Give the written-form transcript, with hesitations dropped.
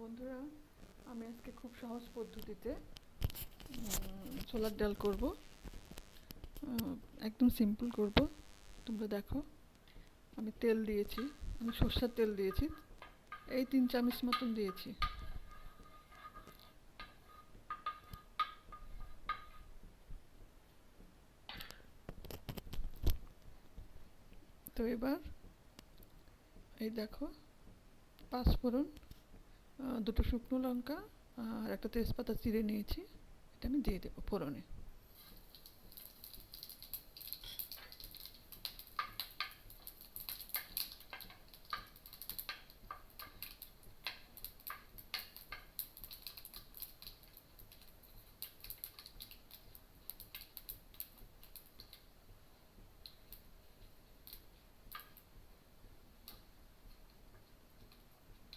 বন্ধুরা, আমি আজকে খুব সহজ পদ্ধতিতে ছোলার ডাল করব। একদম সিম্পল করব। তোমরা দেখো, আমি তেল দিয়েছি, আমি সরষের তেল দিয়েছি, এই 3 চামচ মতন দিয়েছি। তো এবার এই দেখো, 5 ফোড়ন, 2টো শুকনো লঙ্কা আর একটা তেজপাতা চিড়ে নিয়েছি, এটা আমি দিয়ে দেবো ফোড়নে।